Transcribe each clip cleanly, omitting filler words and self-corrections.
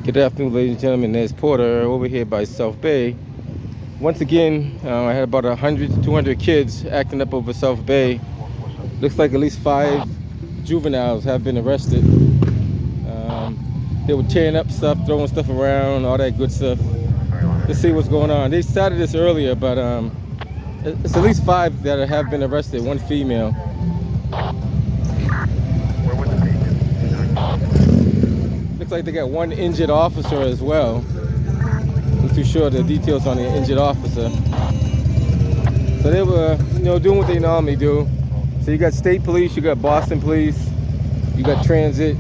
Good afternoon, ladies and gentlemen. There's Porter over here by South Bay. Once again, I had about 100 to 200 kids acting up over South Bay. Looks like at least 5 juveniles have been arrested. They were tearing up stuff, throwing stuff around, all that good stuff. Let's see what's going on. They started this earlier, but it's at least 5 that have been arrested, 1 female. Looks like they got 1 injured officer as well. I'm too sure the details on the injured officer. So they were, doing what they normally do. So you got state police, you got Boston police, you got transit.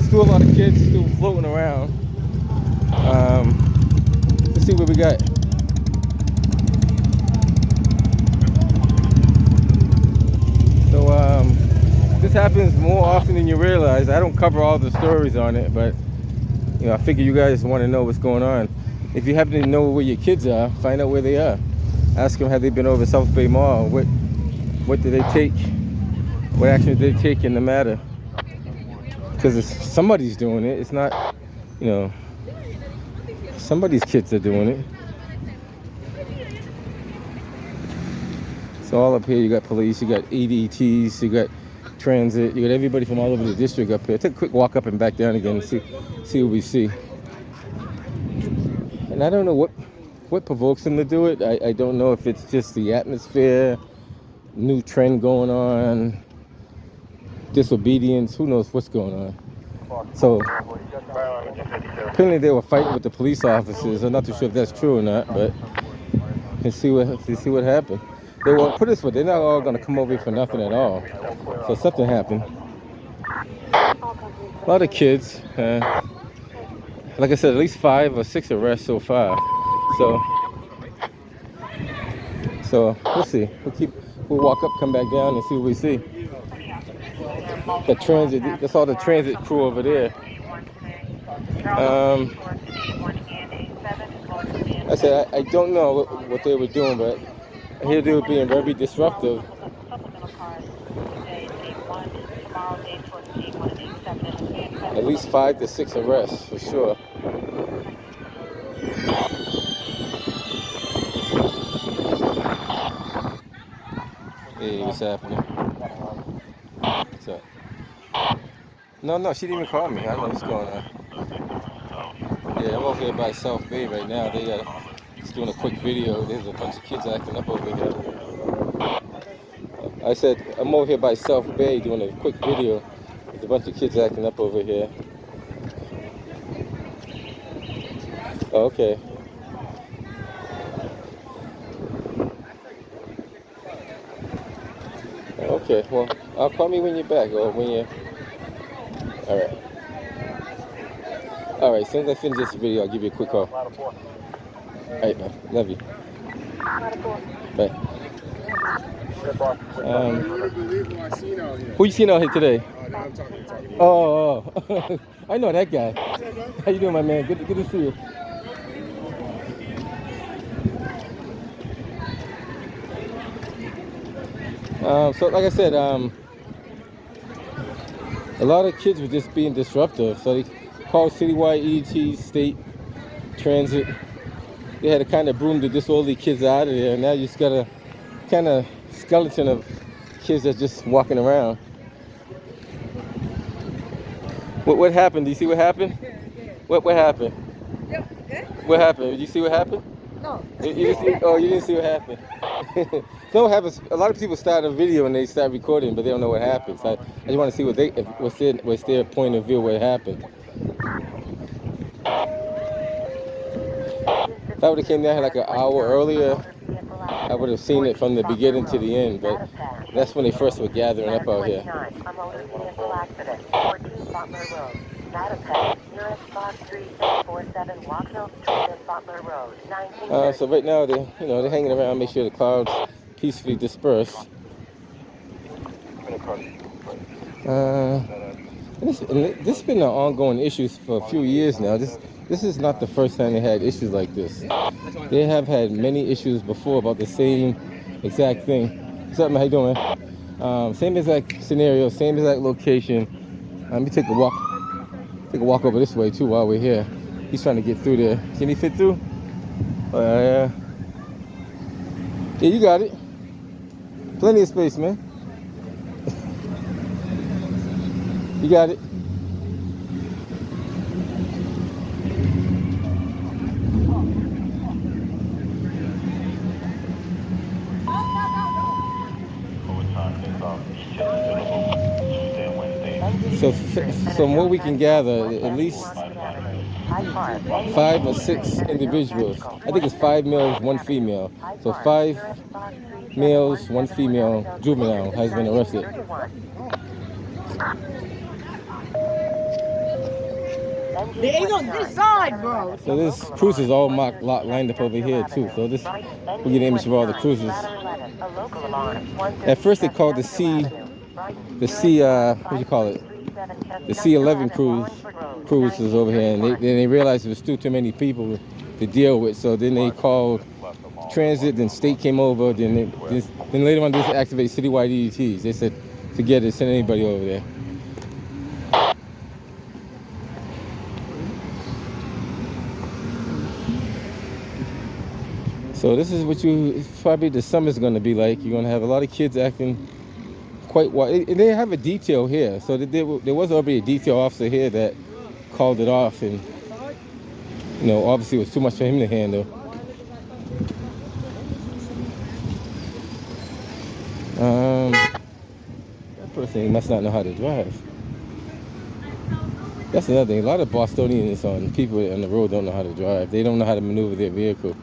Still a lot of kids still floating around. Let's see what we got. So this happens more often than you realize. I don't cover all the stories on it, but I figure you guys want to know what's going on. If you happen to know where your kids are, find out where they are. Ask them, have they been over South Bay Mall? What did they take? What action did they take in the matter? Because somebody's doing it. It's not, somebody's kids are doing it. So all up here, you got police, you got EDTs, you got transit, you got everybody from all over the district up here. Take a quick walk up and back down again and see what we see. And I don't know what provokes them to do it. I don't know if it's just the atmosphere, new trend going on, disobedience, who knows what's going on. So apparently they were fighting with the police officers. I'm not too sure if that's true or not, but let's see what happened. They won't put this way, they're not all gonna come over here for nothing at all. So something happened. A lot of kids. Like I said, at least 5 or 6 arrests so far. So we'll see. We'll walk up, come back down, and see what we see. The transit. That's all the transit crew over there. I said I don't know what they were doing, but I hear they were being very disruptive. At least 5 to 6 arrests for sure. Hey, what's happening? What's up? No, she didn't even call me. I don't know what's going on. Yeah, I'm over here by South Bay right now. They just doing a quick video. There's a bunch of kids acting up over here. I said I'm over here by South Bay doing a quick video. There's a bunch of kids acting up over here. Oh, okay. Okay, well, I'll call me when you're back or when you're... Alright. Alright, as soon as I finish this video, I'll give you a quick call. Alright, man. Love you. Bye. Who you seen out here today? I'm talking to you. Oh. I know that guy. How you doing, my man? Good to see you. So like I said, a lot of kids were just being disruptive. So they called citywide ET, state transit. They had to kind of broom the disorderly kids out of there. And now you just got a kind of skeleton of kids that's just walking around. What happened? Do you see what happened? What happened? What happened? Did you see what happened? No. You didn't see? Oh, you didn't see what happened. So what happens? A lot of people start a video and they start recording, but they don't know what happens. I just want to see what's their point of view. What happened? If I would have came down here like an hour earlier, I would have seen it from the beginning to the end. But that's when they first were gathering up out here. So right now they're hanging around, make sure the clouds peacefully disperse. This has been an ongoing issue for a few years now. This is not the first time they had issues like this. They have had many issues before about the same exact thing. What's up, man? How you doing, man? Same exact scenario, same exact location. Let me take a walk. Take a walk over this way too while we're here. He's trying to get through there. Can he fit through? Yeah, you got it. Plenty of space, man. You got it. So from what we can gather, at least 5 or 6 individuals. I think it's 5 males, 1 female. So 5 males, 1 female juvenile has been arrested. They ain't on this side, bro. So this cruise is all marked, lined up over here too. So this, we get an image of all the cruises. At first they called the C, what do you call it? The C11 cruises over here, and then they realized there was still too many people to deal with. So then they called transit, then state came over, then later on they just activated citywide EDTs. They said, forget it, send anybody over there. So this is what probably the summer's gonna be like. You're gonna have a lot of kids acting quite wild. They have a detail here, so there was already a detail officer here that called it off, and obviously it was too much for him to handle. That person must not know how to drive. That's another thing. A lot of Bostonians people on the road don't know how to drive. They don't know how to maneuver their vehicle.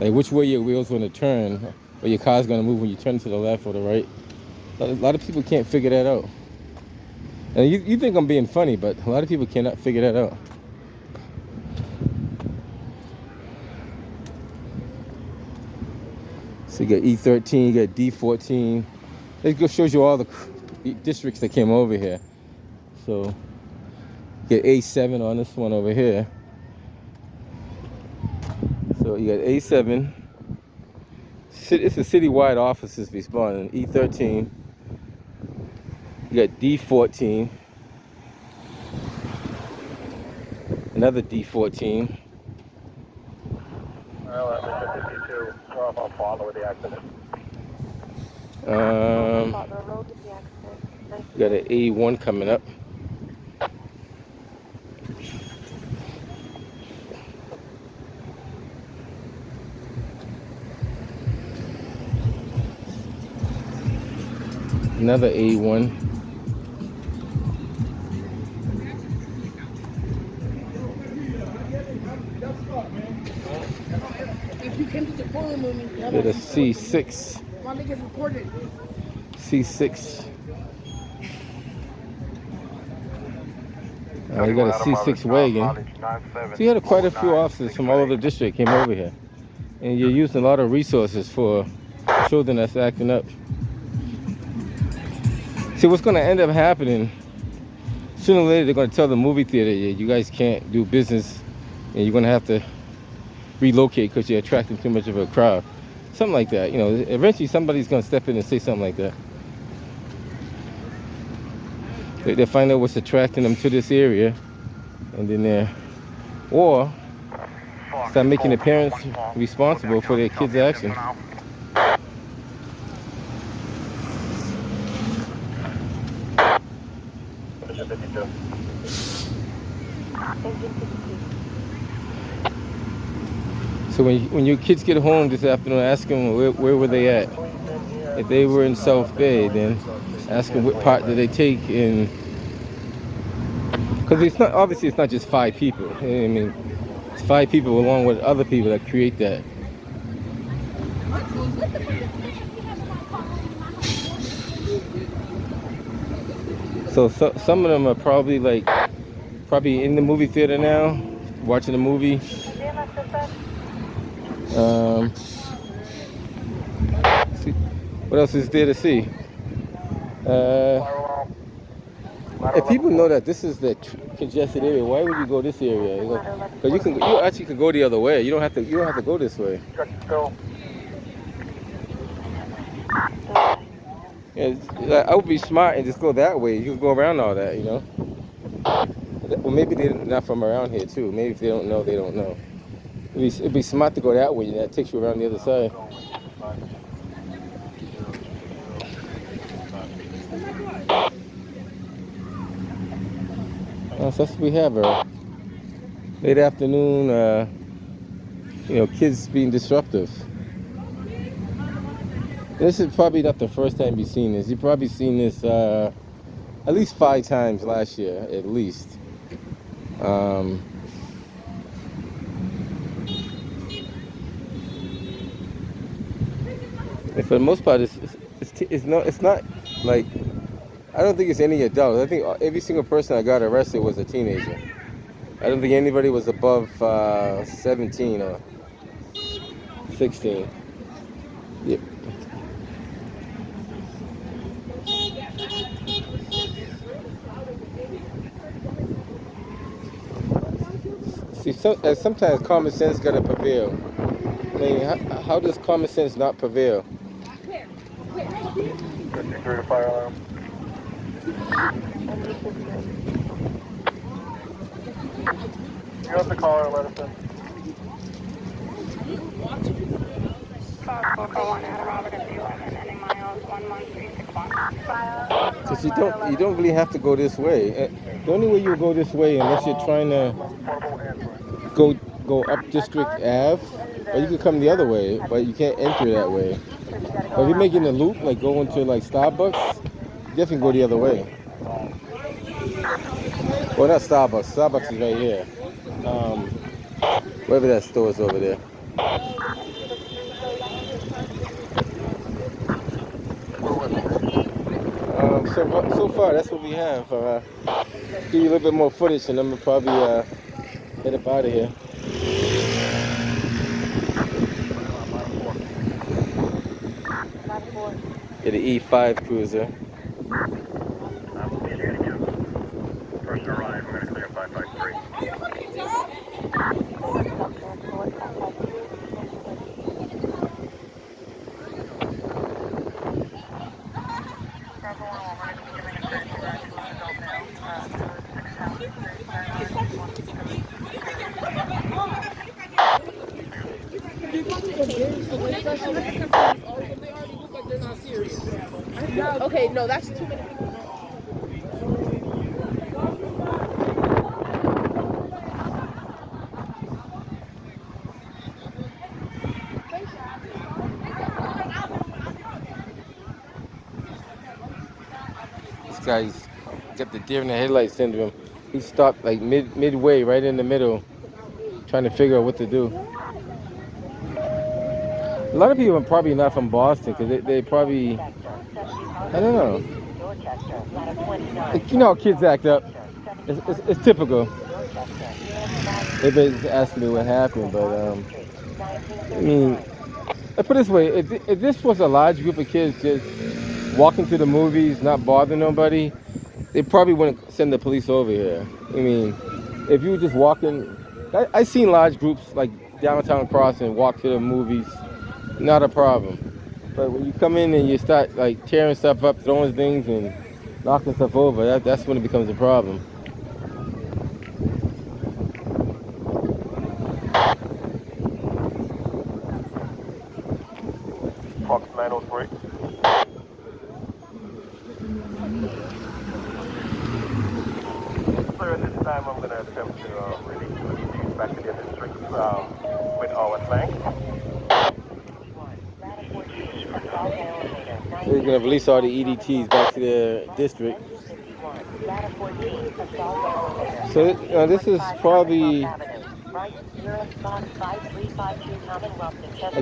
Like which way your wheel's going to turn, or your car's going to move when you turn to the left or the right. A lot of people can't figure that out. And you think I'm being funny, but a lot of people cannot figure that out. So you got E13, you got D14. It just shows you all the districts that came over here. So you got A7 on this one over here. So you got A7. It's a citywide offices responding. E13. You got D14. Another D14. You got an A1 coming up. Another A1. If you came to the polling movement, Get a C6. my niggas reported. C6. You got a C6 wagon. So you had quite a few officers from all over the district came over here. And you're using a lot of resources for children that's acting up. See, what's going to end up happening, sooner or later they're going to tell the movie theater, yeah, you guys can't do business and you're going to have to relocate because you're attracting too much of a crowd. Something like that. Eventually somebody's going to step in and say something like that. They find out what's attracting them to this area, and then or start making the parents responsible for their kids' action. So when your kids get home this afternoon, ask them where were they at. If they were in South Bay, then ask them what part did they take in. Because obviously it's not just 5 people. I mean, it's 5 people along with other people that create that. So some of them are probably in the movie theater now, watching a movie. What else is there to see? If people know that this is the congested area, why would you go this area? Because you actually could go the other way. You don't have to go this way. Yeah, I would be smart and just go that way. You can go around all that, Well, maybe they're not from around here too. Maybe if they don't know, they don't know. It'd be smart to go that way. That takes you around the other side. So that's what we have. Late afternoon. Kids being disruptive. This is probably not the first time you've seen this. You've probably seen this at least 5 times last year, at least. And for the most part, it's not like, I don't think it's any adult. I think every single person that got arrested was a teenager. I don't think anybody was above 17 or 16. Yeah. See, sometimes common sense gotta prevail. I mean, how does common sense not prevail? 53 fire alarm. You have the caller, let us in. Because you don't really have to go this way. The only way you go this way, unless you're trying to go up District Ave, or you can come the other way, but you can't enter that way. But if you're making a loop, like going to like Starbucks, you definitely go the other way. Well, not Starbucks. Starbucks is right here. Wherever that store is over there. So far, that's what we have. Give you a little bit more footage, and then we'll probably head up out of here. Yeah, the E5 cruiser. First arrive, we're going to clear 553. Okay, no, that's too many people. This guy's got the deer in the headlight syndrome. He stopped like midway, right in the middle, trying to figure out what to do. A lot of people are probably not from Boston because they probably, I don't know. You know how kids act up. It's typical. Everybody's asking me what happened, but I mean, I put it this way: if this was a large group of kids just walking to the movies, not bothering nobody, they probably wouldn't send the police over here. I mean, if you were just walking, I've seen large groups like downtown Crossing walk to the movies, not a problem. But when you come in and you start like tearing stuff up, throwing things and knocking stuff over, that's when it becomes a problem. Fox 903. So at this time, I'm going to attempt to release you back to the district with our flank. So he's going to release all the EDTs back to the district. So this is probably, I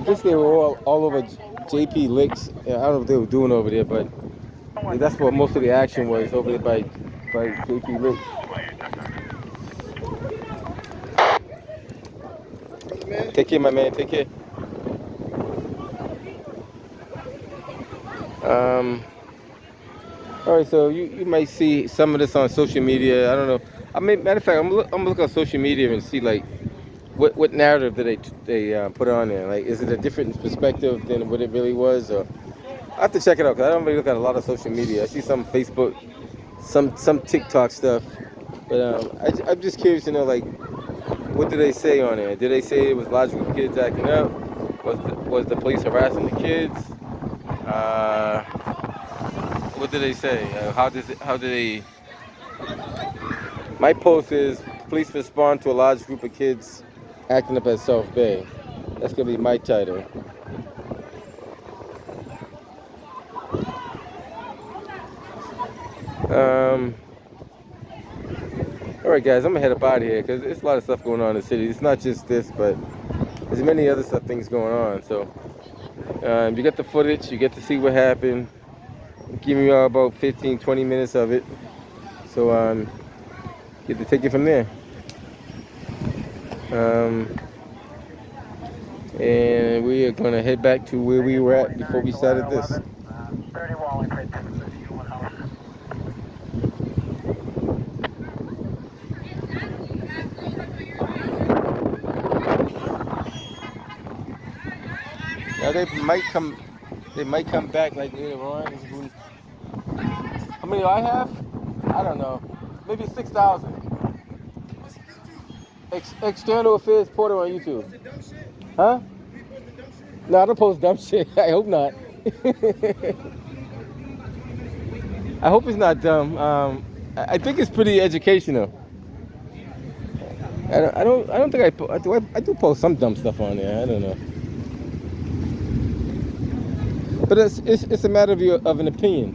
guess they were all over JP Licks. I don't know what they were doing over there, but that's what most of the action was over there by JP Licks. Take care, my man. Take care. All right, so you might see some of this on social media. I don't know. I mean, matter of fact, I'm gonna look on social media and see like what narrative did they put on there. Like, is it a different perspective than what it really was? Or I have to check it out because I don't really look at a lot of social media. I see some Facebook, some TikTok stuff. But I'm just curious to know, like, what did they say on it? Did they say it was logical kids acting up? Was the police harassing the kids? What did they say? How did they? My post is police respond to a large group of kids acting up at South Bay. That's gonna be my title. All right, guys, I'm gonna head up out of here because there's a lot of stuff going on in the city. It's not just this, but there's many other things going on. So you get the footage, you get to see what happened. Give me about 15, 20 minutes of it. So get to take it from there. And we are gonna head back to where we were at before we started this. 30 Wallingford. Now they might come back like later on. How many do I have? I don't know. Maybe 6,000. External Affairs Porter on YouTube. Huh? No, I don't post dumb shit. I hope not. I hope it's not dumb. I think it's pretty educational. I don't think I do post some dumb stuff on there. I don't know. But it's a matter of an opinion.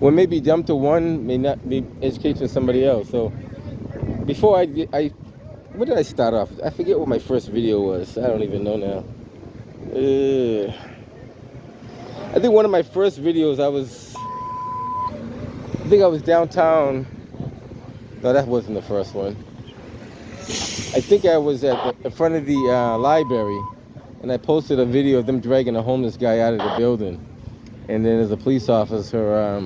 What may be dumb to one may not be educational to somebody else. So before what did I start off? I forget what my first video was. I don't even know now. I think one of my first videos I was downtown. No, that wasn't the first one. I think I was at the front of the library, and I posted a video of them dragging a homeless guy out of the building. And then there's a police officer.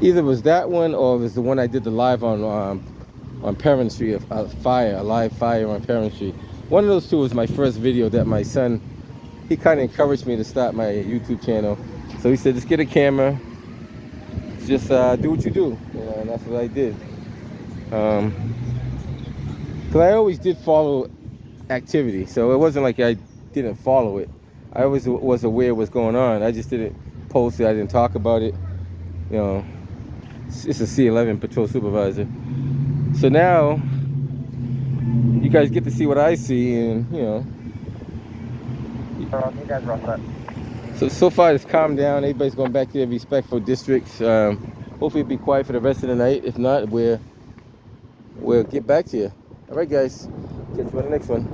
Either it was that one or it was the one I did the live on Parent Street, a live fire on Parent Street. One of those two was my first video that my son, he kind of encouraged me to start my YouTube channel. So he said, just get a camera, just do what you do. And that's what I did. Because I always did follow activity, so it wasn't like I didn't follow it. I always was aware of what's going on. I just didn't post it. I didn't talk about it. You know, it's a C11 patrol supervisor. So now you guys get to see what I see, and you know. You guys are all set. So far it's calmed down. Everybody's going back to their respectful districts. Hopefully it'll be quiet for the rest of the night. If not, we'll get back to you. All right, guys. Catch you on the next one.